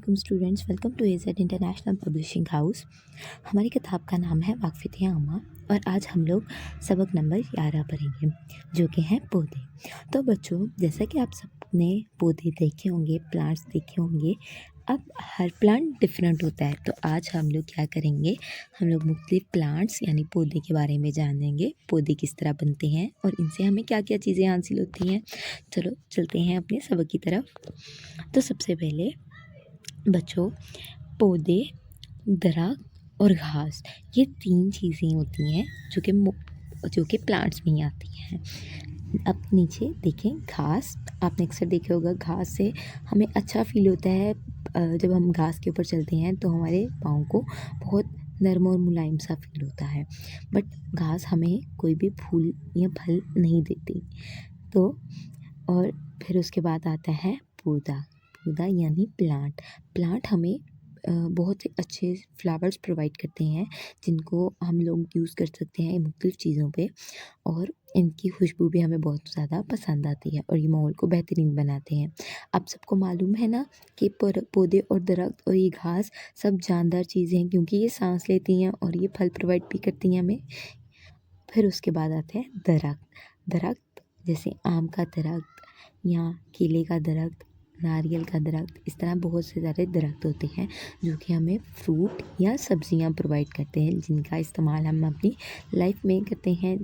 वालेकुम students, welcome to AZ international publishing house. हमारी किताब का नाम है वाक़फ़ियत आमा और आज हम लोग सबक नंबर 11 पढ़ेंगे जो कि हैं पौधे। तो बच्चों, जैसा कि आप सबने पौधे देखे होंगे, प्लांट्स देखे होंगे। अब हर प्लांट डिफरेंट होता है, तो आज हम लोग क्या करेंगे, हम लोग मुख्तलिफ प्लांट्स यानी पौधे के बारे में जानेंगे। पौधे किस तरह बनते हैं और इनसे हमें क्या क्या चीज़ें हासिल होती हैं। चलो चलते हैं अपने सबक की तरफ। तो सबसे पहले बच्चों, पौधे, दरख्त और घास, ये 3 चीज़ें होती हैं जो कि प्लांट्स में ही आती हैं। अब नीचे देखें, घास आपने अक्सर देखे होगा। घास से हमें अच्छा फ़ील होता है। जब हम घास के ऊपर चलते हैं तो हमारे पाँव को बहुत नर्म और मुलायम सा फ़ील होता है। बट घास हमें कोई भी फूल या फल नहीं देती। तो और फिर उसके बाद आता है पौधा। पौधा यानी प्लांट हमें बहुत ही अच्छे फ्लावर्स प्रोवाइड करते हैं जिनको हम लोग यूज़ कर सकते हैं मुख्तलिफ़ चीज़ों पे, और इनकी खुशबू भी हमें बहुत ज़्यादा पसंद आती है और ये माहौल को बेहतरीन बनाते हैं। आप सबको मालूम है ना कि पौधे और दरख्त और ये घास सब जानदार चीज़ें हैं क्योंकि ये सांस लेती हैं और ये फल प्रोवाइड भी करती हैं हमें। फिर उसके बाद आते हैं दरख्त जैसे आम का दरख्त या केले का दरख्त, नारियल का दरख्त। इस तरह बहुत से सारे दरख्त होते हैं जो कि हमें फ्रूट या सब्जियां प्रोवाइड करते हैं जिनका इस्तेमाल हम अपनी लाइफ में करते हैं।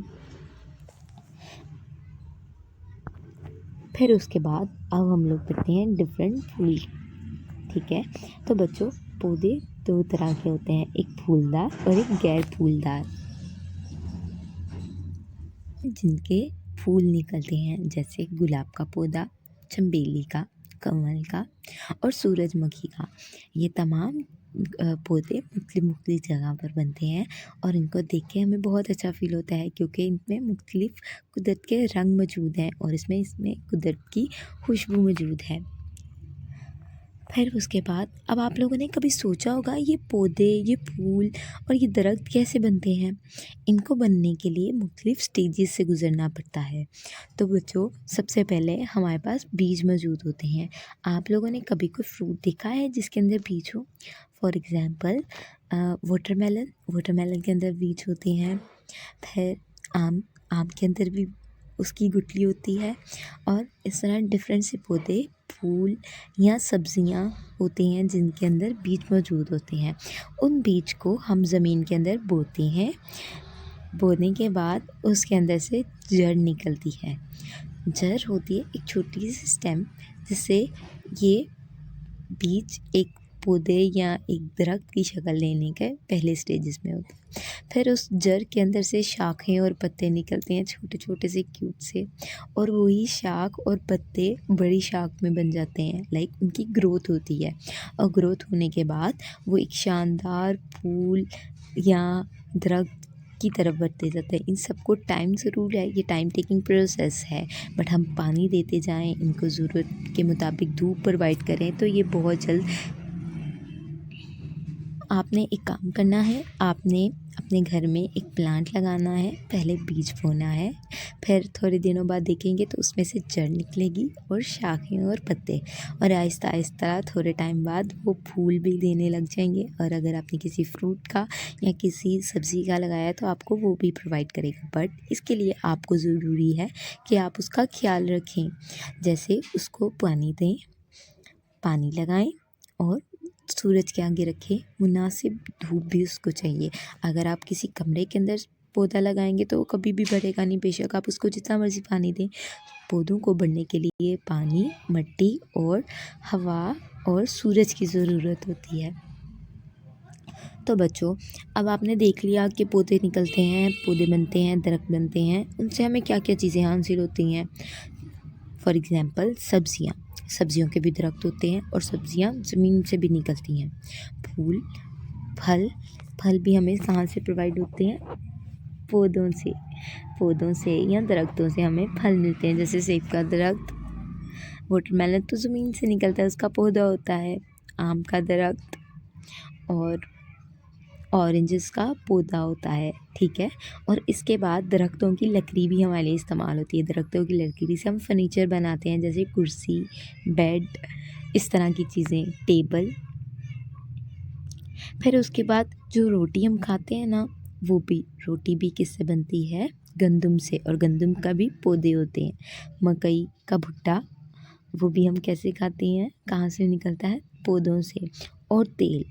फिर उसके बाद अब हम लोग पढ़ते हैं डिफरेंट फूल। ठीक है, तो बच्चों, पौधे 2 तरह के होते हैं, एक फूलदार और एक गैर फूलदार, जिनके फूल निकलते हैं जैसे गुलाब का पौधा, चंबेली का, कमल का और सूरजमुखी का। ये तमाम पौधे मुख्तलिफ जगह पर बनते हैं और इनको देख के हमें बहुत अच्छा फ़ील होता है क्योंकि इनमें मुख्तलिफ कुदरत के रंग मौजूद हैं और इसमें कुदरत की खुशबू मौजूद है। फिर उसके बाद अब आप लोगों ने कभी सोचा होगा ये पौधे, ये फूल और ये दरख्त कैसे बनते हैं। इनको बनने के लिए मुख्तलिफ स्टेजेस से गुज़रना पड़ता है। तो बच्चों, सबसे पहले हमारे पास बीज मौजूद होते हैं। आप लोगों ने कभी कोई फ्रूट देखा है जिसके अंदर बीज हो? फॉर एग्ज़ाम्पल वाटरमेलन के अंदर बीज होते हैं। फिर आम के अंदर भी उसकी गुठली होती है और इस तरह डिफरेंट से पौधे, फूल या सब्जियां होती हैं जिनके अंदर बीज मौजूद होते हैं। उन बीज को हम ज़मीन के अंदर बोते हैं। बोने के बाद उसके अंदर से जड़ निकलती है। जड़ होती है एक छोटी सी स्टेम जिससे ये बीज एक पौधे या एक दरख्त की शक्ल लेने के पहले स्टेजेस में होते हैं। फिर उस जड़ के अंदर से शाखें और पत्ते निकलते हैं छोटे छोटे से क्यूट से, और वही शाख और पत्ते बड़ी शाख में बन जाते हैं। लाइक उनकी ग्रोथ होती है और ग्रोथ होने के बाद वो एक शानदार फूल या दरख्त की तरफ बढ़ते जाते हैं। इन सबको टाइम ज़रूर है, ये टाइम टेकिंग प्रोसेस है, बट हम पानी देते जाएं, इनको ज़रूरत के मुताबिक धूप प्रोवाइड करें तो ये बहुत जल्द। आपने एक काम करना है, आपने अपने घर में एक प्लांट लगाना है। पहले बीज बोना है, फिर थोड़े दिनों बाद देखेंगे तो उसमें से जड़ निकलेगी और शाखें और पत्ते, और आहिस्ता आहिस्ता थोड़े टाइम बाद वो फूल भी देने लग जाएंगे। और अगर आपने किसी फ्रूट का या किसी सब्ज़ी का लगाया तो आपको वो भी प्रोवाइड करेगा। बट इसके लिए आपको ज़रूरी है कि आप उसका ख्याल रखें, जैसे उसको पानी दें, पानी लगाएं और सूरज के आगे रखें। मुनासिब धूप भी उसको चाहिए। अगर आप किसी कमरे के अंदर पौधा लगाएंगे तो वो कभी भी बढ़ेगा नहीं, बेशक आप उसको जितना मर्ज़ी पानी दें। पौधों को बढ़ने के लिए पानी, मिट्टी और हवा और सूरज की ज़रूरत होती है। तो बच्चों, अब आपने देख लिया कि पौधे निकलते हैं, पौधे बनते हैं, दरख्त बनते हैं, उनसे हमें क्या क्या चीज़ें हासिल होती हैं। फॉर एग्ज़ाम्पल सब्जियों के भी दरख्त होते हैं और सब्जियां ज़मीन से भी निकलती हैं। फूल, फल भी हमें कहाँ से प्रोवाइड होते हैं? पौधों से या दरख्तों से हमें फल मिलते हैं। जैसे सेब का दरख्त, वाटरमेलन तो ज़मीन से निकलता है, उसका पौधा होता है। आम का दरख्त और ऑरेंजेस का पौधा होता है। ठीक है, और इसके बाद दरख्तों की लकड़ी भी हमारे लिए इस्तेमाल होती है। दरख्तों की लकड़ी से हम फर्नीचर बनाते हैं, जैसे कुर्सी, बेड, इस तरह की चीज़ें, टेबल। फिर उसके बाद जो रोटी हम खाते हैं ना, वो भी रोटी भी किससे बनती है? गंदम से। और गंदम का भी पौधे होते हैं। मकई का भुट्टा, वो भी हम कैसे खाते हैं? कहाँ से निकलता है? पौधों से। और तेल,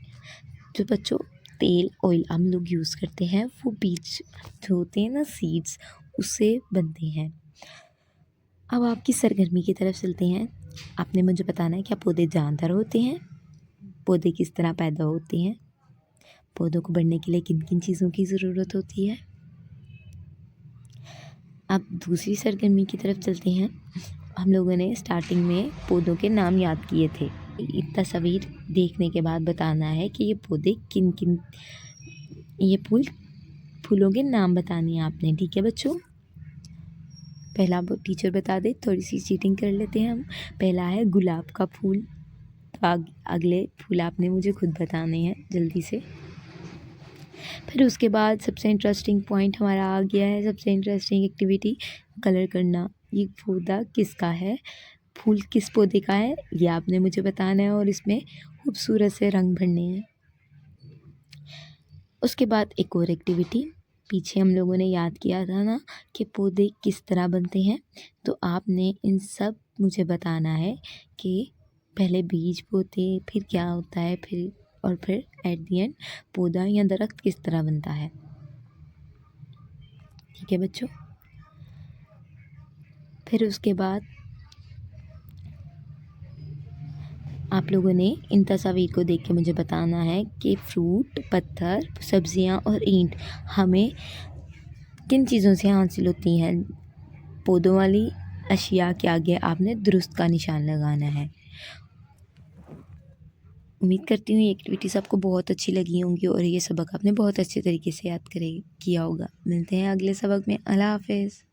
जो बच्चों तेल ऑयल हम लोग यूज़ करते हैं, वो बीज जो होते हैं ना, सीड्स, उससे बनते हैं। अब आपकी सरगर्मी की तरफ चलते हैं। आपने मुझे बताना है क्या पौधे जानदार होते हैं? पौधे किस तरह पैदा होते हैं? पौधों को बढ़ने के लिए किन किन चीज़ों की ज़रूरत होती है? अब दूसरी सरगर्मी की तरफ चलते हैं। हम लोगों ने स्टार्टिंग में पौधों के नाम याद किए थे। तस्वीर देखने के बाद बताना है कि ये पौधे किन किन, ये फूलों के नाम बताने हैं आपने, ठीक है बच्चों? पहला टीचर बता दे, थोड़ी सी चीटिंग कर लेते हैं हम। पहला है गुलाब का फूल। तो अगले फूल आपने मुझे खुद बताने हैं जल्दी से। फिर उसके बाद सबसे इंटरेस्टिंग पॉइंट हमारा आ गया है, सबसे इंटरेस्टिंग एक्टिविटी, कलर करना। ये पौधा किसका है? फूल किस पौधे का है? ये आपने मुझे बताना है और इसमें खूबसूरत से रंग भरने हैं। उसके बाद एक और एक्टिविटी, पीछे हम लोगों ने याद किया था ना कि पौधे किस तरह बनते हैं, तो आपने इन सब मुझे बताना है कि पहले बीज बोते, फिर क्या होता है, फिर एट दी एंड पौधा या दरख्त किस तरह बनता है। ठीक है बच्चों? फिर उसके बाद आप लोगों ने इन तस्वीर को देख के मुझे बताना है कि फ्रूट, पत्थर, सब्जियां और ईंट हमें किन चीज़ों से हासिल होती हैं। पौधों वाली अशिया के आगे आपने दुरुस्त का निशान लगाना है। उम्मीद करती हूँ ये एक्टिविटीज़ आपको बहुत अच्छी लगी होंगी और ये सबक आपने बहुत अच्छे तरीके से याद किया होगा। मिलते हैं अगले सबक में। अल्लाह हाफ़िज़।